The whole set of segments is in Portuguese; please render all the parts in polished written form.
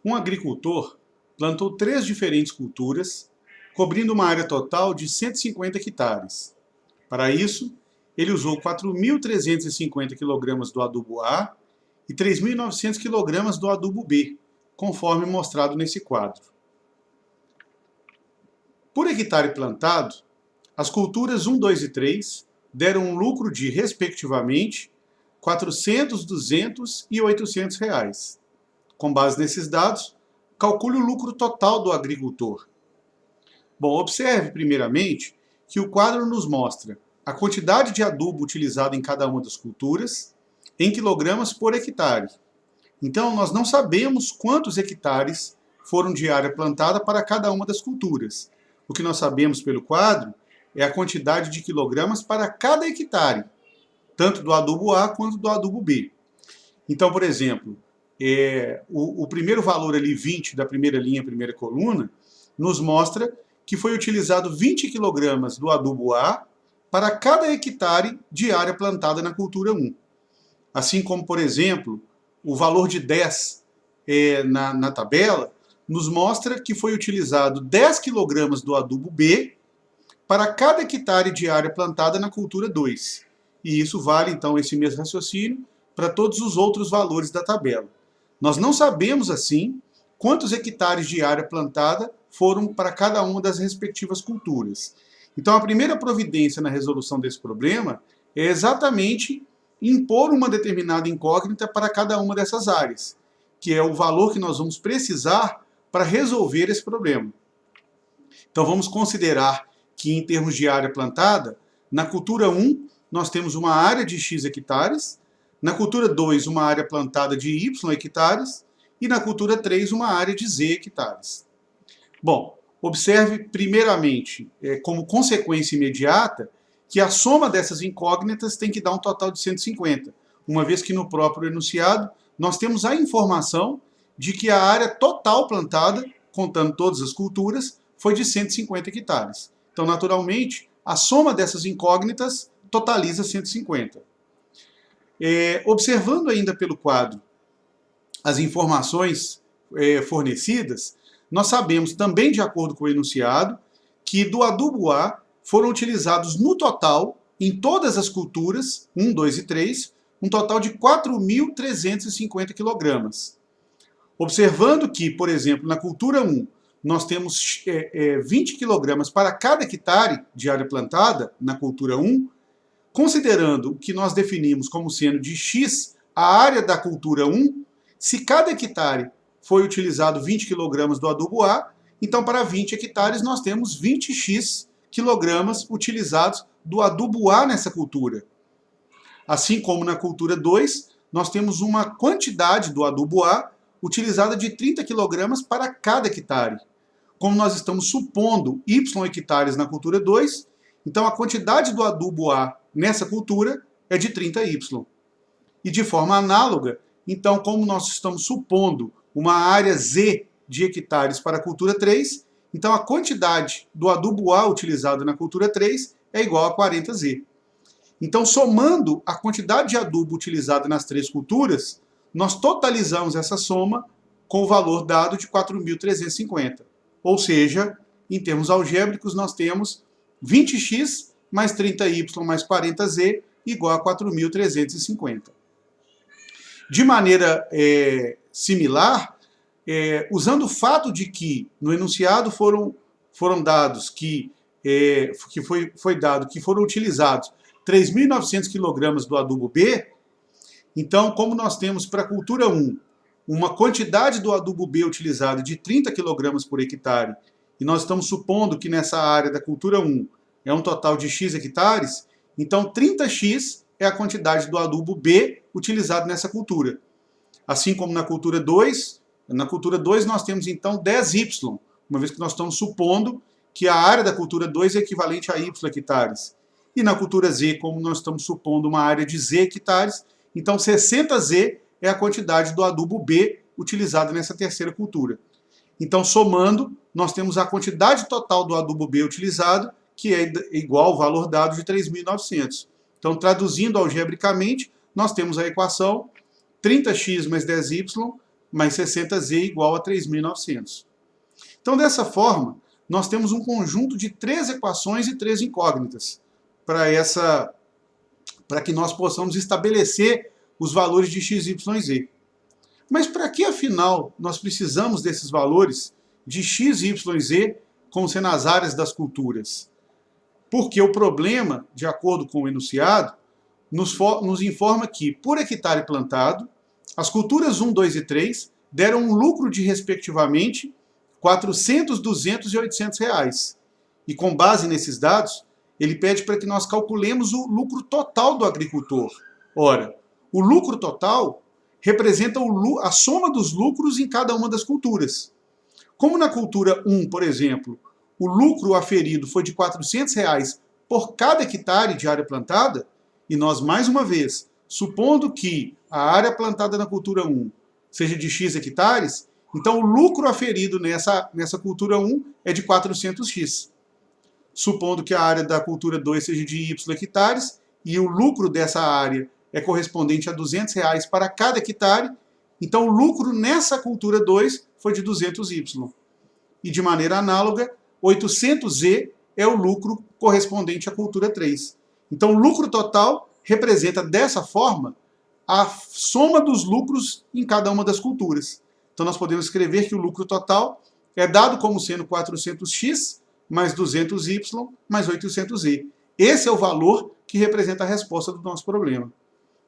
Um agricultor plantou 3 diferentes culturas, cobrindo uma área total de 150 hectares. Para isso, ele usou 4.350 kg do adubo A e 3.900 kg do adubo B, conforme mostrado nesse quadro. Por hectare plantado, as culturas 1, 2 e 3 deram um lucro de, respectivamente, R$ 400, R$ 200 e R$ 800. Com base nesses dados, calcule o lucro total do agricultor. Bom, observe primeiramente que o quadro nos mostra a quantidade de adubo utilizado em cada uma das culturas em quilogramas por hectare. Então, nós não sabemos quantos hectares foram de área plantada para cada uma das culturas. O que nós sabemos pelo quadro é a quantidade de quilogramas para cada hectare, tanto do adubo A quanto do adubo B. Então, por exemplo, o primeiro valor ali, 20, da primeira linha, primeira coluna, nos mostra que foi utilizado 20 kg do adubo A para cada hectare de área plantada na cultura 1. Assim como, por exemplo, o valor de 10 na tabela nos mostra que foi utilizado 10 kg do adubo B para cada hectare de área plantada na cultura 2. E isso vale, então, esse mesmo raciocínio para todos os outros valores da tabela. Nós não sabemos, assim, quantos hectares de área plantada foram para cada uma das respectivas culturas. Então, a primeira providência na resolução desse problema é exatamente impor uma determinada incógnita para cada uma dessas áreas, que é o valor que nós vamos precisar para resolver esse problema. Então, vamos considerar que, em termos de área plantada, na cultura 1, nós temos uma área de X hectares, na cultura 2, uma área plantada de Y hectares, e na cultura 3, uma área de Z hectares. Bom, observe primeiramente, como consequência imediata, que a soma dessas incógnitas tem que dar um total de 150, uma vez que no próprio enunciado nós temos a informação de que a área total plantada, contando todas as culturas, foi de 150 hectares. Então, naturalmente, a soma dessas incógnitas totaliza 150. Observando ainda pelo quadro as informações fornecidas, nós sabemos também, de acordo com o enunciado, que do adubo A foram utilizados no total, em todas as culturas, 1, 2 e 3, um total de 4.350 kg. Observando que, por exemplo, na cultura 1, nós temos 20 kg para cada hectare de área plantada na cultura 1, considerando o que nós definimos como sendo de X a área da cultura 1, se cada hectare foi utilizado 20 kg do adubo A, então para 20 hectares nós temos 20x quilogramas utilizados do adubo A nessa cultura. Assim como na cultura 2, nós temos uma quantidade do adubo A utilizada de 30 kg para cada hectare. Como nós estamos supondo Y hectares na cultura 2, então a quantidade do adubo A nessa cultura é de 30Y. E de forma análoga, então, como nós estamos supondo uma área Z de hectares para a cultura 3, então a quantidade do adubo A utilizado na cultura 3 é igual a 40Z. Então, somando a quantidade de adubo utilizado nas 3 culturas, nós totalizamos essa soma com o valor dado de 4.350. Ou seja, em termos algébricos, nós temos 20x mais 30y mais 40z igual a 4.350. De maneira similar, usando o fato de que no enunciado foram dados que foram utilizados 3.900 kg do adubo B, então, como nós temos para a cultura 1 uma quantidade do adubo B utilizado de 30 kg por hectare, e nós estamos supondo que nessa área da cultura 1 é um total de X hectares, então 30x é a quantidade do adubo B utilizado nessa cultura. Assim como na cultura 2 nós temos então 10y, uma vez que nós estamos supondo que a área da cultura 2 é equivalente a Y hectares. E na cultura Z, como nós estamos supondo uma área de Z hectares, então 60Z é a quantidade do adubo B utilizado nessa terceira cultura. Então, somando, nós temos a quantidade total do adubo B utilizado, que é igual ao valor dado de 3.900. Então, traduzindo algebricamente, nós temos a equação 30x mais 10y mais 60z igual a 3.900. Então, dessa forma, nós temos um conjunto de 3 equações e 3 incógnitas para que nós possamos estabelecer os valores de x, y e z. Mas para que, afinal, nós precisamos desses valores de x, y e z como sendo as áreas das culturas? Porque o problema, de acordo com o enunciado, nos informa que, por hectare plantado, as culturas 1, 2 e 3 deram um lucro de, respectivamente, 400, 200 e 800 reais. E com base nesses dados, ele pede para que nós calculemos o lucro total do agricultor. Ora, o lucro total representa a soma dos lucros em cada uma das culturas. Como na cultura 1, por exemplo, o lucro aferido foi de 400 reais por cada hectare de área plantada, e nós, mais uma vez, supondo que a área plantada na cultura 1 seja de x hectares, então o lucro aferido nessa cultura 1 é de 400x. Supondo que a área da cultura 2 seja de y hectares, e o lucro dessa área é correspondente a 200 reais para cada hectare, então o lucro nessa cultura 2 foi de 200y. E de maneira análoga, 800z é o lucro correspondente à cultura 3. Então o lucro total representa dessa forma a soma dos lucros em cada uma das culturas. Então nós podemos escrever que o lucro total é dado como sendo 400x mais 200y mais 800z. Esse é o valor que representa a resposta do nosso problema.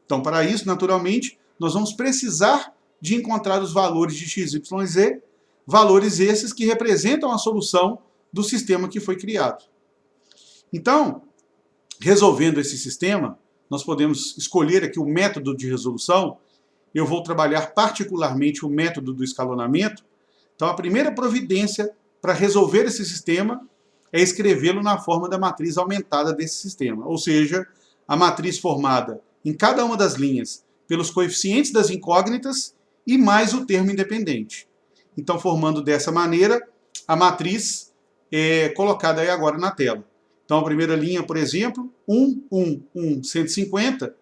Então, para isso, naturalmente, nós vamos precisar de encontrar os valores de x, y e z, valores esses que representam a solução do sistema que foi criado. Então, resolvendo esse sistema, nós podemos escolher aqui o método de resolução. Eu vou trabalhar particularmente o método do escalonamento. Então, a primeira providência para resolver esse sistema é escrevê-lo na forma da matriz aumentada desse sistema, ou seja, a matriz formada em cada uma das linhas pelos coeficientes das incógnitas e mais o termo independente. Então, formando dessa maneira, a matriz é colocada aí agora na tela. Então, a primeira linha, por exemplo, 1, 1, 1, 150,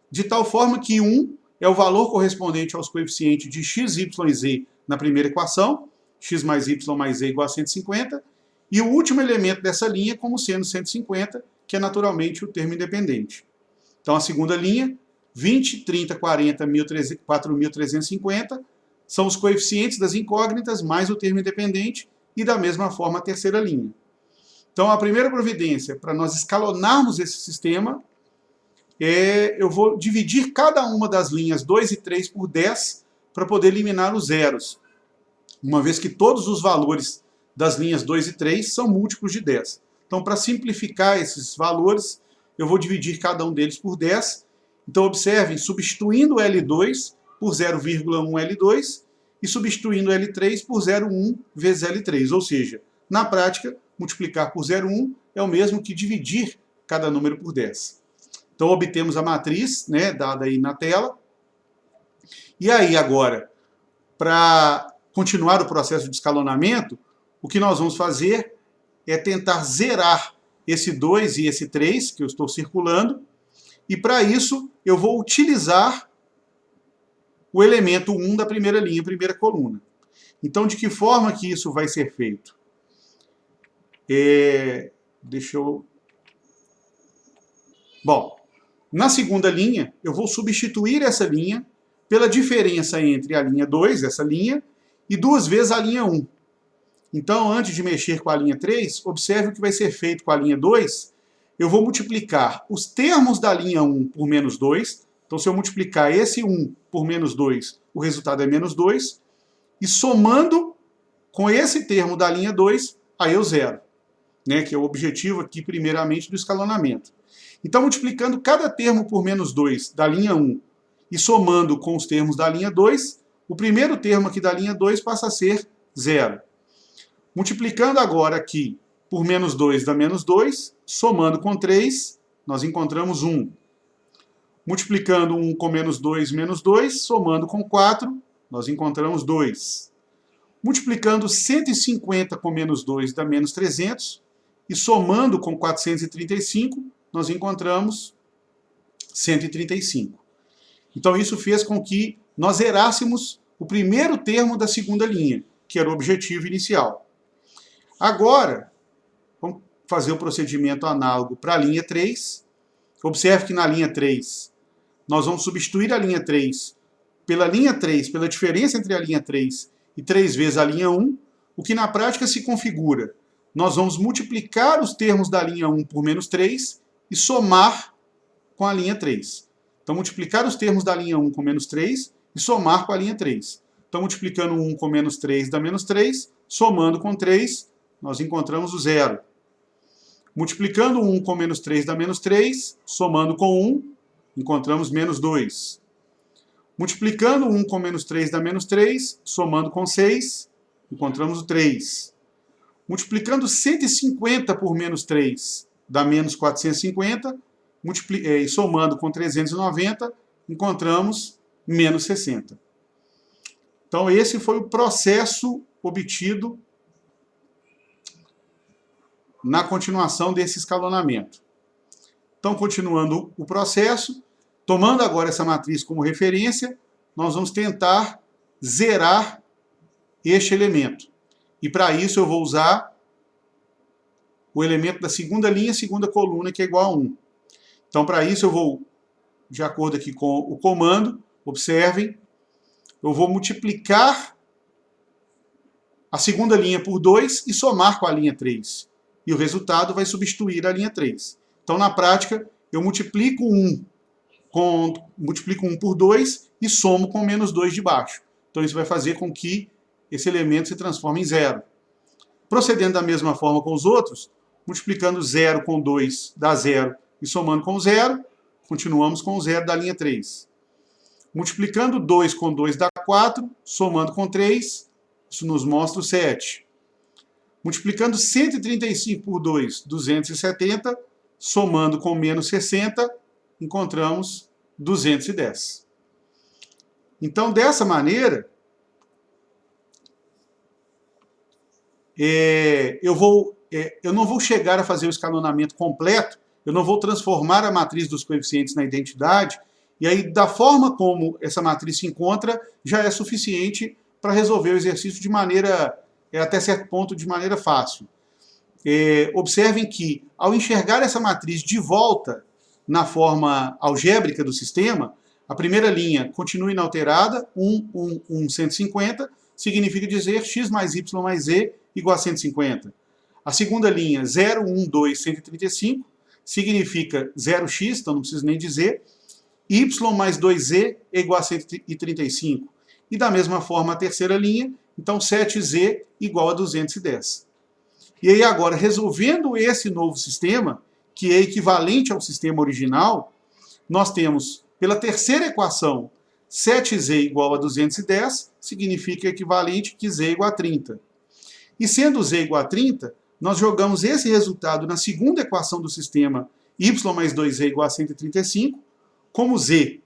de tal forma que 1 é o valor correspondente aos coeficientes de x, y e z na primeira equação, x mais y mais z igual a 150, e o último elemento dessa linha como sendo 150, que é naturalmente o termo independente. Então, a segunda linha, 20, 30, 40, 4.350, são os coeficientes das incógnitas mais o termo independente, e da mesma forma a terceira linha. Então, a primeira providência para nós escalonarmos esse sistema eu vou dividir cada uma das linhas 2 e 3 por 10 para poder eliminar os zeros, uma vez que todos os valores das linhas 2 e 3 são múltiplos de 10. Então, para simplificar esses valores, eu vou dividir cada um deles por 10. Então, observem, substituindo L2 por 0,1 L2 e substituindo L3 por 0,1 vezes L3. Ou seja, na prática, multiplicar por 0,1 é o mesmo que dividir cada número por 10. Então, obtemos a matriz, né, dada aí na tela. E aí, agora, para continuar o processo de escalonamento, o que nós vamos fazer é tentar zerar esse 2 e esse 3, que eu estou circulando, e para isso eu vou utilizar o elemento 1 da primeira linha, primeira coluna. Então, de que forma que isso vai ser feito? Bom, na segunda linha, eu vou substituir essa linha pela diferença entre a linha 2, essa linha, e 2 vezes a linha 1. Então, antes de mexer com a linha 3, observe o que vai ser feito com a linha 2. Eu vou multiplicar os termos da linha 1 por menos 2. Então, se eu multiplicar esse 1 por menos 2, o resultado é menos 2. E somando com esse termo da linha 2, aí eu zero, né, que é o objetivo aqui, primeiramente, do escalonamento. Então, multiplicando cada termo por menos 2 da linha 1 e somando com os termos da linha 2, o primeiro termo aqui da linha 2 passa a ser 0. Multiplicando agora aqui por menos 2 dá menos 2, somando com 3, nós encontramos 1. Multiplicando 1 com menos 2, somando com 4, nós encontramos 2. Multiplicando 150 com menos 2 dá menos 300, e somando com 435, nós encontramos 135. Então isso fez com que nós zerássemos o primeiro termo da segunda linha, que era o objetivo inicial. Agora, vamos fazer o procedimento análogo para a linha 3. Observe que na linha 3, nós vamos substituir a linha 3 pela linha 3, pela diferença entre a linha 3 e 3 vezes a linha 1, o que na prática se configura. Nós vamos multiplicar os termos da linha 1 por menos 3 e somar com a linha 3. Então, multiplicar os termos da linha 1 com menos 3 e somar com a linha 3. Então, multiplicando 1 com menos 3 dá menos 3, somando com 3, nós encontramos o zero. Multiplicando 1 com menos 3 dá menos 3, somando com 1, encontramos menos 2. Multiplicando 1 com menos 3 dá menos 3, somando com 6, encontramos o 3. Multiplicando 150 por menos 3 dá menos 450, e somando com 390, encontramos menos 60. Então, esse foi o processo obtido na continuação desse escalonamento. Então, continuando o processo, tomando agora essa matriz como referência, nós vamos tentar zerar este elemento. E para isso eu vou usar o elemento da segunda linha, segunda coluna, que é igual a 1. Então, para isso eu vou, de acordo aqui com o comando, observem, eu vou multiplicar a segunda linha por 2 e somar com a linha 3. E o resultado vai substituir a linha 3. Então, na prática, eu multiplico 1 por 2 e somo com menos 2 de baixo. Então, isso vai fazer com que esse elemento se transforme em 0. Procedendo da mesma forma com os outros, multiplicando 0 com 2 dá 0 e somando com 0, continuamos com o 0 da linha 3. Multiplicando 2 com 2 dá 4, somando com 3, isso nos mostra o 7. Multiplicando 135 por 2, 270, somando com menos 60, encontramos 210. Então, dessa maneira, eu não vou chegar a fazer o escalonamento completo, eu não vou transformar a matriz dos coeficientes na identidade, e aí, da forma como essa matriz se encontra, já é suficiente para resolver o exercício de maneira, até certo ponto, de maneira fácil. Observem que, ao enxergar essa matriz de volta na forma algébrica do sistema, a primeira linha continua inalterada, 1, 1, 1, 150, significa dizer x mais y mais z igual a 150. A segunda linha, 0, 1, 2, 135, significa 0x, então não preciso nem dizer, y mais 2z é igual a 135. E da mesma forma a terceira linha, então 7z igual a 210. E aí agora, resolvendo esse novo sistema, que é equivalente ao sistema original, nós temos, pela terceira equação, 7z igual a 210, significa equivalente que z igual a 30. E sendo z igual a 30, nós jogamos esse resultado na segunda equação do sistema, y mais 2z igual a 135, como z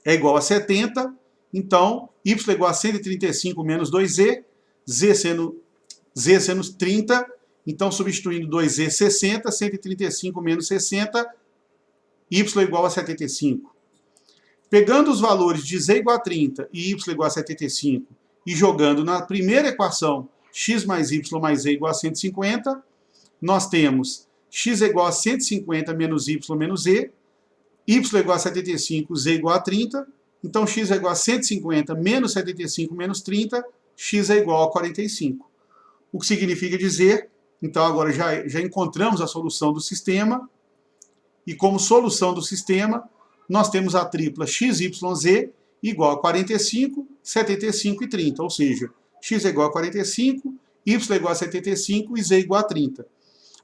é igual a 70, então y é igual a 135 menos 2z, z sendo 30, então substituindo 2z 60, 135 menos 60, y é igual a 75. Pegando os valores de z igual a 30 e y igual a 75 e jogando na primeira equação x mais y mais z igual a 150, nós temos x é igual a 150 menos y menos z, y é igual a 75, z igual a 30, então x é igual a 150 menos 75 menos 30, x é igual a 45. O que significa dizer, então agora já encontramos a solução do sistema, e como solução do sistema, nós temos a tripla x, y, z igual a 45, 75 e 30, ou seja, x é igual a 45, y é igual a 75 e z igual a 30.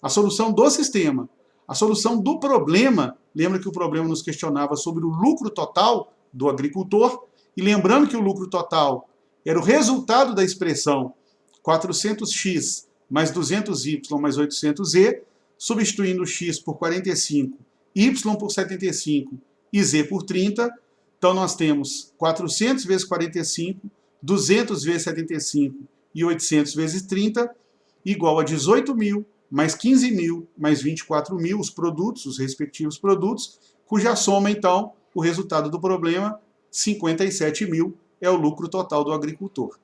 A solução do sistema. A solução do problema, lembra que o problema nos questionava sobre o lucro total do agricultor, e lembrando que o lucro total era o resultado da expressão 400x mais 200y mais 800z, substituindo x por 45, y por 75 e z por 30, então nós temos 400 vezes 45, 200 vezes 75 e 800 vezes 30, igual a 18.000, mais 15.000, mais 24.000, os produtos, os respectivos produtos, cuja soma, então, o resultado do problema, 57.000, é o lucro total do agricultor.